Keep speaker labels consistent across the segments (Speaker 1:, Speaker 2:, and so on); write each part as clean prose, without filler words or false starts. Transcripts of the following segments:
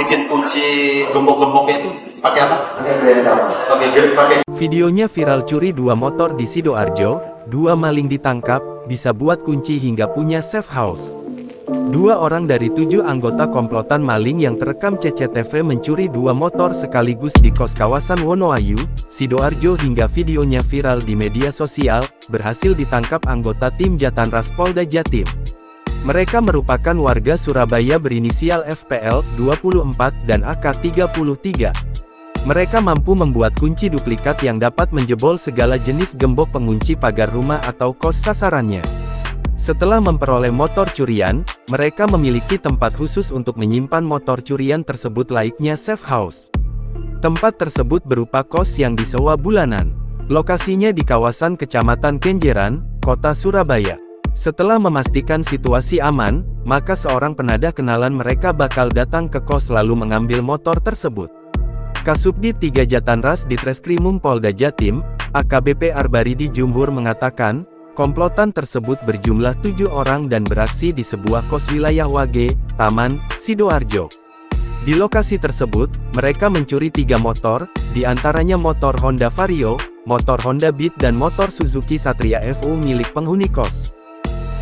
Speaker 1: bikin kunci gembok-gembok itu pakai apa? Pakai.
Speaker 2: Videonya viral curi 2 motor di Sidoarjo, 2 maling ditangkap, bisa buat kunci hingga punya safe house. 2 orang dari 7 anggota komplotan maling yang terekam CCTV mencuri 2 motor sekaligus di kos kawasan Wonoayu, Sidoarjo hingga videonya viral di media sosial, berhasil ditangkap anggota tim Jatanras Polda Jatim. Mereka merupakan warga Surabaya berinisial FPL, 24, dan AK, 33. Mereka mampu membuat kunci duplikat yang dapat menjebol segala jenis gembok pengunci pagar rumah atau kos sasarannya. Setelah memperoleh motor curian, mereka memiliki tempat khusus untuk menyimpan motor curian tersebut layaknya safe house. Tempat tersebut berupa kos yang disewa bulanan. Lokasinya di kawasan Kecamatan Kenjeran, Kota Surabaya. Setelah memastikan situasi aman, maka seorang penadah kenalan mereka bakal datang ke kos lalu mengambil motor tersebut. Kasubdit 3 Jatanras Ditreskrimum Polda Jatim, AKBP Arbaridi Jumhur mengatakan, komplotan tersebut berjumlah 7 orang dan beraksi di sebuah kos wilayah Wage, Taman, Sidoarjo. Di lokasi tersebut, mereka mencuri 3 motor, diantaranya motor Honda Vario, motor Honda Beat dan motor Suzuki Satria FU milik penghuni kos.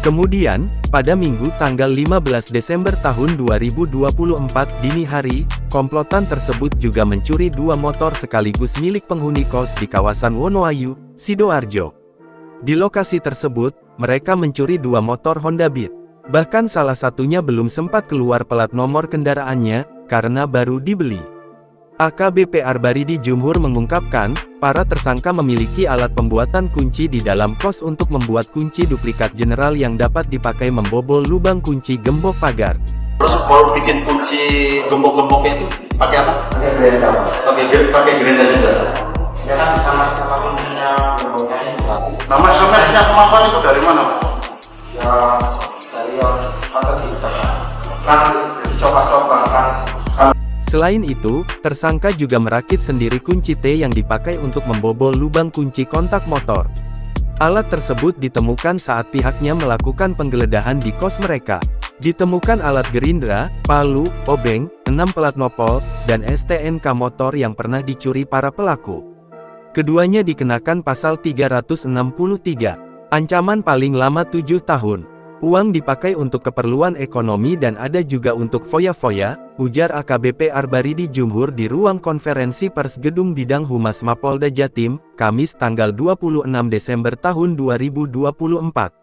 Speaker 2: Kemudian, pada Minggu tanggal 15 Desember tahun 2024 dini hari, komplotan tersebut juga mencuri 2 motor sekaligus milik penghuni kos di kawasan Wonoayu, Sidoarjo. Di lokasi tersebut, mereka mencuri 2 motor Honda Beat. Bahkan salah satunya belum sempat keluar plat nomor kendaraannya, karena baru dibeli. AKBP Arbaridi Jumhur mengungkapkan, para tersangka memiliki alat pembuatan kunci di dalam kos untuk membuat kunci duplikat general yang dapat dipakai membobol lubang kunci gembok pagar.
Speaker 1: Terus kalau bikin kunci gembok-gembok itu pakai apa? Pakai gerinda juga.
Speaker 3: Ya kan sama kuncinya gemboknya ini.
Speaker 1: Nama kemampuan itu dari mana, Pak?
Speaker 3: Ya dari yang kata kita
Speaker 1: Kan coba-coba kan.
Speaker 2: Selain itu, tersangka juga merakit sendiri kunci T yang dipakai untuk membobol lubang kunci kontak motor. Alat tersebut ditemukan saat pihaknya melakukan penggeledahan di kos mereka. Ditemukan alat gerindra, palu, obeng, 6 plat nopol, dan STNK motor yang pernah dicuri para pelaku. Keduanya dikenakan pasal 363, ancaman paling lama 7 tahun. Uang dipakai untuk keperluan ekonomi dan ada juga untuk foya-foya, ujar AKBP Arbaridi Jumhur di ruang konferensi pers Gedung Bidang Humas Mapolda Jatim, Kamis tanggal 26 Desember tahun 2024.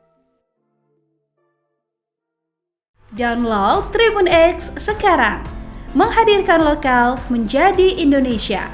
Speaker 4: Download Tribun X sekarang, menghadirkan lokal menjadi Indonesia.